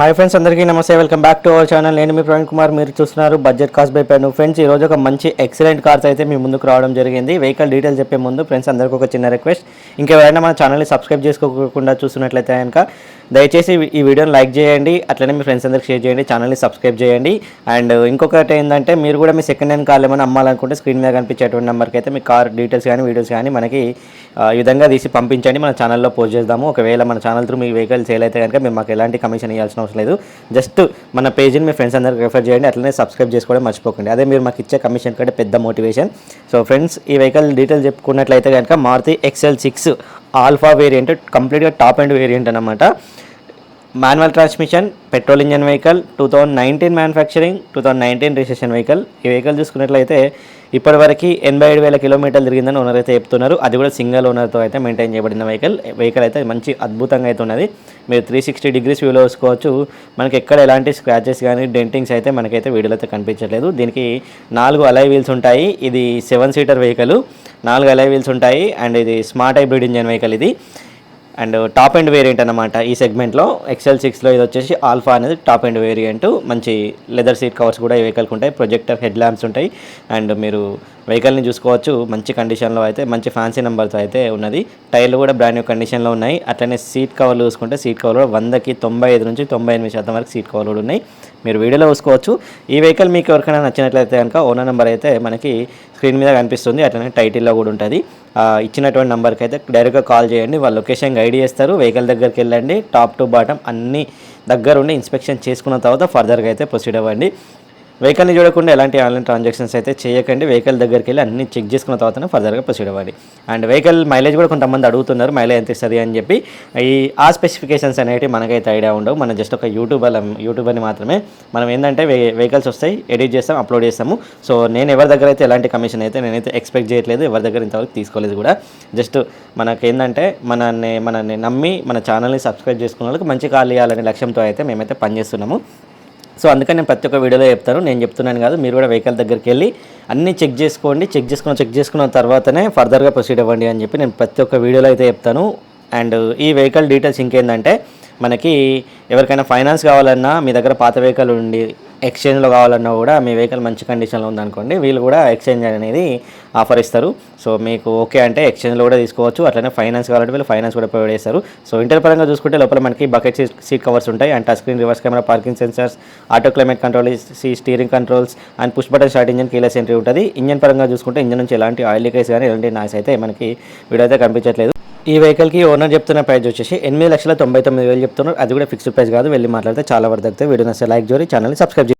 Hi friends, అందరికీ నమస్తే. Welcome back to our channel. నేను మీ ప్రవీణ్ కుమార్. మీరు చూస్తున్నారు బడ్జెట్ కార్స్ బై పెను. ఫ్రెండ్స్, ఈరోజు ఒక మంచి ఎక్సలెంట్ కార్స్ అయితే మీ ముందుకు రావడం జరిగింది. వెహికల్ డీటెయిల్స్ చెప్పే ముందు ఫ్రెండ్స్ అందరికీ ఒక చిన్న రిక్వెస్ట్. ఇంకెవరైనా మన ఛానల్ని సబ్స్క్రైబ్ చేసుకోకుండా చూస్తున్నట్లయితే కనుక దయచేసి ఈ వీడియోని లైక్ చేయండి, అట్లనే మీ ఫ్రెండ్స్ అందరికి షేర్ చేయండి, ఛానల్ని సబ్స్క్రైబ్ చేయండి. అండ్ ఇంకొకటి ఏంటంటే, మీరు కూడా మీ సెకండ్ హ్యాండ్ కార్లు ఏమైనా అమ్మాలనుకుంటే స్క్రీన్ మీద కనిపించేటువంటి నెంబర్కి అయితే మీ కార్ డీటెయిల్స్ కానీ వీడియోస్ కానీ మనకి ఈ విధంగా తీసి పంపించండి. మన ఛానల్లో పోస్ట్ చేద్దాము. ఒకవేళ మన ఛానల్ త్రూ మీ వెహికల్ సేల్ అయితే కనుక మేము మాకు ఎలాంటి కమిషన్ ఇవ్వాల్సిన అవసరం లేదు. జస్ట్ మన పేజీని మీ ఫ్రెండ్స్ అందరికి రెఫర్ చేయండి, అట్లనే సబ్స్క్రైబ్ చేసుకోవడం మర్చిపోకండి. అదే మీరు మాకు ఇచ్చే కమిషన్ కంటే పెద్ద మోటివేషన్. సో ఫ్రెండ్స్, ఈ వెహికల్ డీటెయిల్స్ చెప్పుకున్నట్లయితే కనుక మారుతి XL6 ఆల్ఫా వేరియంట్, కంప్లీట్గా టాప్ అండ్ వేరియంట్ అనమాట. Manual transmission, petrol engine vehicle, 2019 manufacturing, 2019 registration vehicle. ఈ వెహికల్ చూసుకున్నట్లయితే ఇప్పటివరకు 87,000 కిలోమీటర్లు తిరిగిందని ఓనర్ అయితే చెప్తున్నారు. అది కూడా సింగిల్ ఓనర్తో అయితే మెయింటైన్ చేయబడిన వెహికల్ అయితే మంచి అద్భుతంగా అయితే ఉన్నది. మీరు 360 డిగ్రీస్ వ్యూలో చూసుకోవచ్చు. మనకి ఎక్కడ ఎలాంటి స్క్రాచెస్ కానీ డెంటింగ్స్ అయితే మనకైతే వీడియోలో అయితే కనిపించట్లేదు. దీనికి 4 అలై వీల్స్ ఉంటాయి. ఇది 7 సీటర్ వెహికల్, 4 అలై వీల్స్ ఉంటాయి. అండ్ ఇది స్మార్ట్ హైబ్రిడ్ ఇంజన్ వెహికల్ ఇది. అండ్ టాప్ అండ్ వేరియంట్ అనమాట ఈ సెగ్మెంట్లో. XL6లో ఇది వచ్చేసి ఆల్ఫా అనేది టాప్ అండ్ వేరియంట్. మంచి లెదర్ సీట్ కవర్స్ కూడా ఈ వెహికల్కి ఉంటాయి. ప్రొజెక్టర్ హెడ్ ల్యాంప్స్ ఉంటాయి. అండ్ మీరు వెహికల్ని చూసుకోవచ్చు, మంచి కండిషన్లో అయితే, మంచి ఫ్యాన్సీ నెంబర్తో అయితే ఉన్నది. టైర్లు కూడా బ్రాండ్ న్యూ కండిషన్లో ఉన్నాయి. అట్లనే సీట్ కవర్లు చూసుకుంటే సీట్ కవర్లు కూడా 100కి 95 నుంచి 98% వరకు సీట్ కవర్లు కూడా ఉన్నాయి. మీరు వీడియోలో చూసుకోవచ్చు. ఈ వెహికల్ మీకు ఎవరికైనా నచ్చినట్లయితే కనుక ఓనర్ నెంబర్ అయితే మనకి స్క్రీన్ మీద కనిపిస్తుంది, అట్లనే టైటిల్లో కూడా ఉంటుంది. ఇచ్చినటువంటి నెంబర్కి అయితే డైరెక్ట్గా కాల్ చేయండి. వాళ్ళ లొకేషన్ గైడ్ చేస్తారు. వెహికల్ దగ్గరికి వెళ్ళండి, టాప్ టు బాటమ్ అన్ని దగ్గరుండి ఇన్స్పెక్షన్ చేసుకున్న తర్వాత ఫర్దర్గా అయితే ప్రొసీడ్ అవ్వండి. వెహికల్ని చూడకుండా ఎలాంటి ఆన్లైన్ ట్రాన్సాక్షన్స్ అయితే చేయకండి. వెహికల్ దగ్గరికి వెళ్ళి అన్ని చెక్ చేసుకున్న తర్వాతనే ఫర్దర్గా ప్రొసీడ్ అవ్వండి. అండ్ వెహికల్ మైలేజ్ కూడా కొంతమంది అడుగుతున్నారు, మైలేజ్ ఎంత ఇస్తుంది అని చెప్పి. ఆ స్పెసిఫికేషన్స్ అనేవి మనకైతే ఐడియా ఉండవు. మనం జస్ట్ ఒక యూట్యూబర్ని మాత్రమే. మనం ఏంటంటే వెహికల్స్ వస్తాయి, ఎడిట్ చేస్తాం, అప్లోడ్ చేస్తాము. సో నేను ఎవరి దగ్గర అయితే ఎలాంటి కమిషన్ అయితే నేనైతే ఎక్స్పెక్ట్ చేయట్లేదు, ఎవరి దగ్గర ఇంతవరకు తీసుకోలేదు కూడా. జస్ట్ మనకేంటంటే మనల్ని నమ్మి మన ఛానల్ని సబ్స్క్రైబ్ చేసుకున్న వాళ్ళకి మంచి కాల్ ఇవ్వాలనే లక్ష్యంతో అయితే మేమైతే పనిచేస్తున్నాము. సో అందుకని నేను ప్రతి ఒక్క వీడియోలో చెప్తాను, నేను చెప్తున్నాను కాదు. మీరు కూడా వెహికల్ దగ్గరికి వెళ్ళి అన్నీ చెక్ చేసుకోండి. చెక్ చేసుకున్న తర్వాతనే ఫర్దర్గా ప్రొసీడ్ అవ్వండి అని చెప్పి నేను ప్రతి ఒక్క వీడియోలో అయితే చెప్తాను. అండ్ ఈ వెహికల్ డీటెయిల్స్ ఇంకేంటంటే, మనకి ఎవరికైనా ఫైనాన్స్ కావాలన్నా, మీ దగ్గర పాత వెహికల్ ఉండి ఎక్స్చేంజ్లో కావాలన్నా కూడా, మీ వెహికల్ మంచి కండిషన్లో ఉందనుకోండి, వీళ్ళు కూడా ఎక్స్చేంజ్ అనేది ఆఫర్ ఇస్తారు. సో మీకు ఓకే అంటే ఎక్స్చేంజ్లో కూడా తీసుకోవచ్చు. అట్లనే ఫైనాన్స్ కావాలంటే వీళ్ళు ఫైనాన్స్ కూడా ప్రొవైడ్ చేస్తారు. సో ఇంటర్ పరంగా చూసుకుంటే లోపల మనకి బకెట్ సీట్ కవర్స్ ఉంటాయి. And touch screen, reverse camera, parking sensors, auto climate control, steering controls and push button start engine, keyless entry ఉంటుంది. ఇంజన్ పరంగా చూసుకుంటే ఇంజన్ నుంచి ఎలాంటి ఆయిల్ లీకేజ్ కానీ ఎలాంటి నాయిస్ అయితే మనకి వీడియో అయితే కనిపించట్లేదు. ఈ వెహికల్కి ఓనర్ చెప్తున్న ప్రైస్ వచ్చేసి 8,99,000 చెప్తున్నారు. అది కూడా ఫిక్స్డ్ ప్రైస్ కాదు, వెళ్ళి మాట్లాడితే చాలా వరకు తగ్గుతాయి. వీడియో నచ్చితే లైక్ చేయండి, ఛానల్ని సబ్స్క్రైబ్ చేయండి.